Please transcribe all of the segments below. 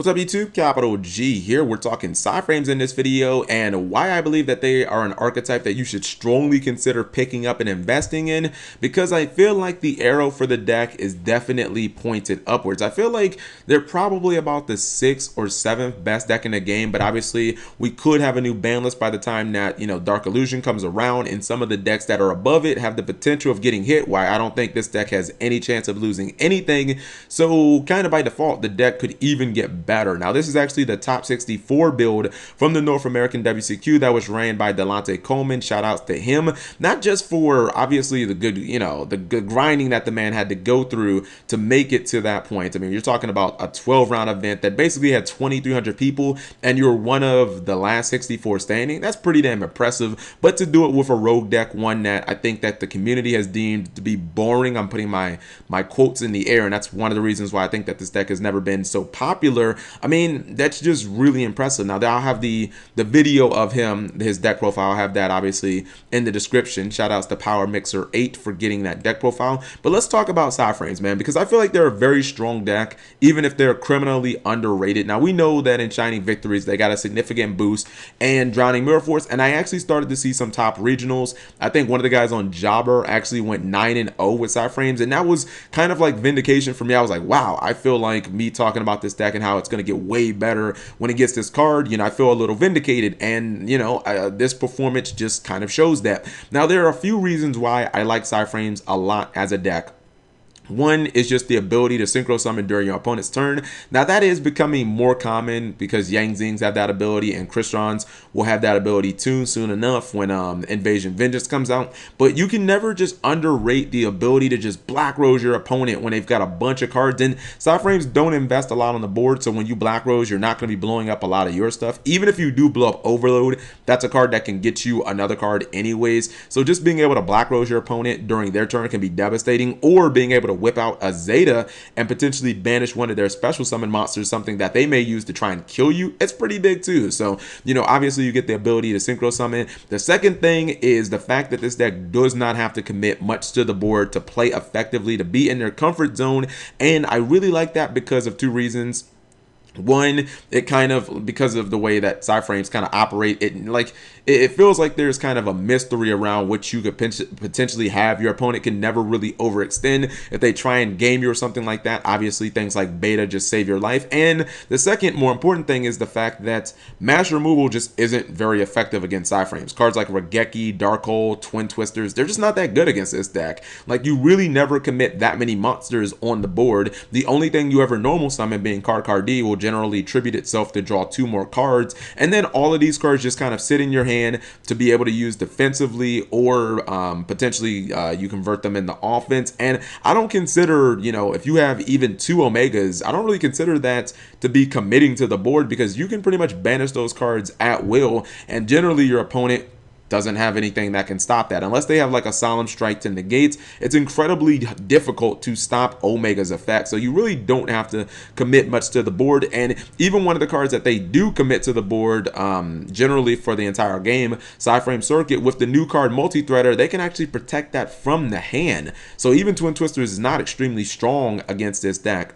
What's up YouTube? Capital G here. We're talking Psyframes in this video and why I believe that they are an archetype that you should strongly consider picking up and investing in, because I feel like the arrow for the deck is definitely pointed upwards. I feel like they're probably about the 6th or 7th best deck in the game, but obviously we could have a new ban list by the time that, Dark Illusion comes around, and some of the decks that are above it have the potential of getting hit, why I don't think this deck has any chance of losing anything. So kind of by default, the deck could even get better. Now, this is actually the top 64 build from the North American WCQ that was ran by Delonte Coleman. Shout outs to him, not just for obviously the good, the good grinding that the man had to go through to make it to that point. I mean, you're talking about a 12-round event that basically had 2,300 people, and you're one of the last 64 standing. That's pretty damn impressive. But to do it with a rogue deck, one that I think that the community has deemed to be boring. I'm putting my quotes in the air, and that's one of the reasons why I think that this deck has never been so popular. I mean, that's just really impressive. Now, I'll have the video of him, his deck profile. I'll have that obviously in the description. Shout outs to Power Mixer 8 for getting that deck profile. But let's talk about Psyframes, man, because I feel like they're a very strong deck, even if they're criminally underrated. Now, we know that in Shining Victories, they got a significant boost, and Drowning Mirror Force, and I actually started to see some top regionals. I think one of the guys on Jobber actually went 9-0 with Psyframes, and that was kind of like vindication for me. I was like, wow, I feel like me talking about this deck and how it's going to get way better when it gets this card, I feel a little vindicated, and this performance just kind of shows that. Now, there are a few reasons why I like Psyframes a lot as a deck. One is just the ability to synchro summon during your opponent's turn. Now, that is becoming more common because Yang Zings have that ability, and Crystons will have that ability too soon enough when Invasion Vengeance comes out. But you can never just underrate the ability to just Black Rose your opponent when they've got a bunch of cards. And Psyframes don't invest a lot on the board, so when you Black Rose, you're not going to be blowing up a lot of your stuff. Even if you do blow up Overload, that's a card that can get you another card anyways. So just being able to Black Rose your opponent during their turn can be devastating, or being able to whip out a Zeta and potentially banish one of their special summon monsters, something that they may use to try and kill you. It's pretty big too. So, obviously you get the ability to synchro summon. The second thing is the fact that this deck does not have to commit much to the board to play effectively, to be in their comfort zone. And I really like that because of two reasons. One, it kind of, because of the way that Psyframes kind of operate, it feels like there's kind of a mystery around what you could potentially have. Your opponent can never really overextend if they try and game you or something like that. Obviously, things like beta just save your life. And the second more important thing is the fact that mass removal just isn't very effective against Psyframes. Cards like Raigeki, Darkhold, Twin Twisters, they're just not that good against this deck. Like, you really never commit that many monsters on the board. The only thing you ever normal summon, being Card will generally attribute itself to draw 2 more cards, and then all of these cards just kind of sit in your hand to be able to use defensively, or potentially you convert them into offense. And I don't consider, if you have even 2 Omegas, I don't really consider that to be committing to the board, because you can pretty much banish those cards at will, and generally your opponent doesn't have anything that can stop that. Unless they have like a Solemn Strike to negate, it's incredibly difficult to stop Omega's effect. So you really don't have to commit much to the board. And even one of the cards that they do commit to the board, generally for the entire game, Psyframe Circuit, with the new card Multi-Threader, they can actually protect that from the hand. So even Twin Twisters is not extremely strong against this deck.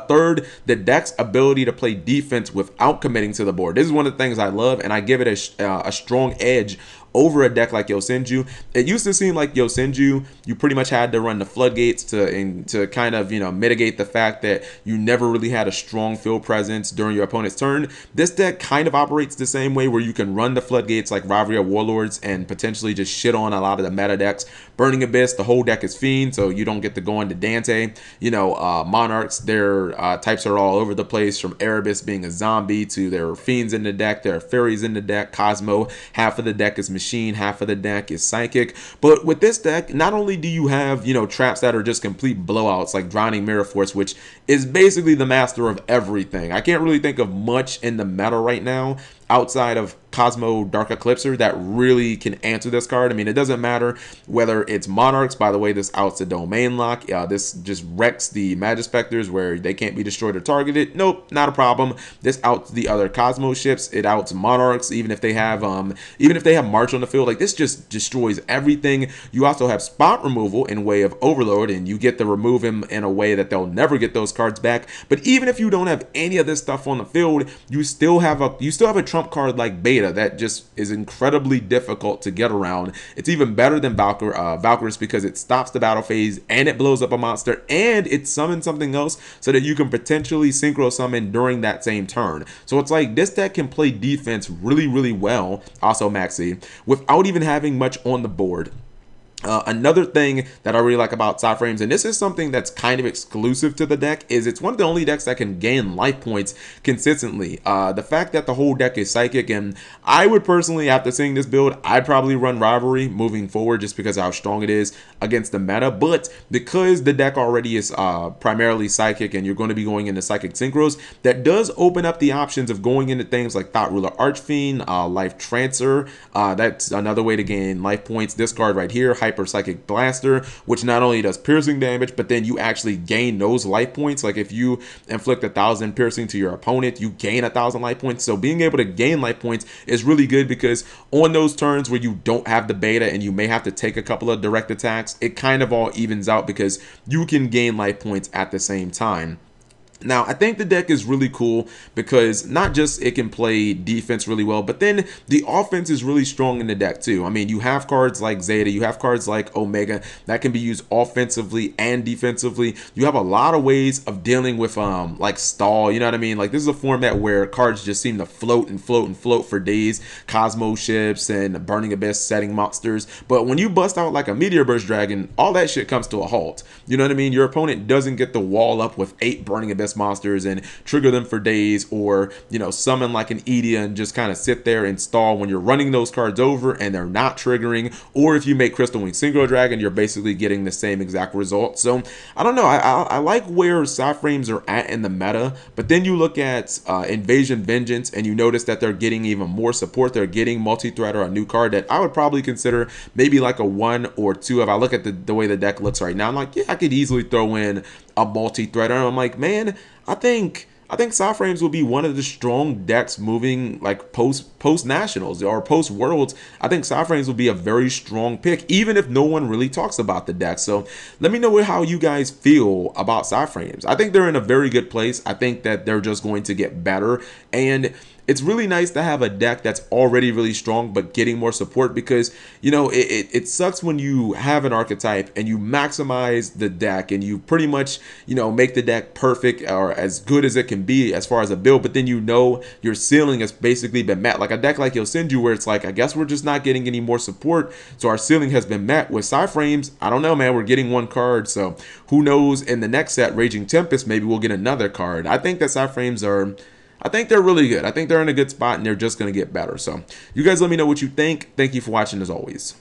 Third, the deck's ability to play defense without committing to the board. This is one of the things I love, and I give it a strong edge over a deck like Yosenju. It used to seem like Yosenju, you pretty much had to run the floodgates to kind of, mitigate the fact that you never really had a strong field presence during your opponent's turn. This deck kind of operates the same way, where you can run the floodgates like Rivalry of Warlords and potentially just shit on a lot of the meta decks. Burning Abyss, the whole deck is Fiend, so you don't get to go into Dante. Monarchs, their types are all over the place, from Erebus being a zombie to there are Fiends in the deck, there are Fairies in the deck. Cosmo, half of the deck is Machine, half of the deck is Psychic. But with this deck, not only do you have, traps that are just complete blowouts like Drowning Mirror Force, which is basically the master of everything. I can't really think of much in the meta right now outside of Cosmo Dark Eclipser that really can answer this card. I mean, it doesn't matter whether it's Monarchs. By the way, this outs the domain lock. This just wrecks the Magic Specters where they can't be destroyed or targeted. Nope, not a problem. This outs the other Cosmo ships. It outs Monarchs, even if they have March on the field. Like, this just destroys everything. You also have spot removal in way of Overload, and you get to remove him in a way that they'll never get those cards back. But even if you don't have any of this stuff on the field, you still have a trump card like Beta that just is incredibly difficult to get around. It's even better than Valkyries because it stops the battle phase and it blows up a monster and it summons something else so that you can potentially synchro summon during that same turn. So it's like this deck can play defense really, really well, also Maxi, without even having much on the board. Another thing that I really like about Cyframes, and this is something that's kind of exclusive to the deck, is it's one of the only decks that can gain life points consistently. The fact that the whole deck is Psychic, and I would personally, after seeing this build, I'd probably run Rivalry moving forward just because of how strong it is against the meta. But because the deck already is primarily Psychic and you're going to be going into Psychic Synchros, that does open up the options of going into things like Thought Ruler Archfiend, Life Transfer. That's another way to gain life points. This card right here, Hyper Psychic Blaster, which not only does piercing damage, but then you actually gain those life points. Like if you inflict 1,000 piercing to your opponent, you gain 1,000 life points. So being able to gain life points is really good because on those turns where you don't have the beta and you may have to take a couple of direct attacks, it kind of all evens out because you can gain life points at the same time. Now, I think the deck is really cool because not just it can play defense really well, but then the offense is really strong in the deck too. I mean, you have cards like Zeta, you have cards like Omega that can be used offensively and defensively. You have a lot of ways of dealing with like stall, you know what I mean? Like this is a format where cards just seem to float and float and float for days. Cosmo ships and Burning Abyss setting monsters. But when you bust out like a Meteor Burst Dragon, all that shit comes to a halt. You know what I mean? Your opponent doesn't get to wall up with 8 Burning Abyss monsters and trigger them for days, or summon like an Edea and just kind of sit there and stall when you're running those cards over and they're not triggering. Or if you make Crystal Wing Synchro Dragon, you're basically getting the same exact result. So I don't know, I like where Cyframes are at in the meta, but then you look at Invasion Vengeance and you notice that they're getting even more support. They're getting Multi-Threader, a new card that I would probably consider maybe like a 1 or 2. If I look at the way the deck looks right now, I'm like, yeah, I could easily throw in a Multi-Threader. I'm like, man, I think Cyframes will be one of the strong decks moving like post nationals or post worlds. I think Cyframes will be a very strong pick, even if no one really talks about the deck. So let me know how you guys feel about Cyframes. I think they're in a very good place. I think that they're just going to get better, and it's really nice to have a deck that's already really strong but getting more support, because it sucks when you have an archetype and you maximize the deck and you pretty much make the deck perfect or as good as it can be as far as a build, but then your ceiling has basically been met. Like a deck like Yosenju, where it's like, I guess we're just not getting any more support, so our ceiling has been met. With Cyframes, I don't know, man, we're getting 1 card, so who knows, in the next set, Raging Tempest, maybe we'll get another card. I think that Cyframes I think they're really good. I think they're in a good spot and they're just going to get better. So you guys let me know what you think. Thank you for watching as always.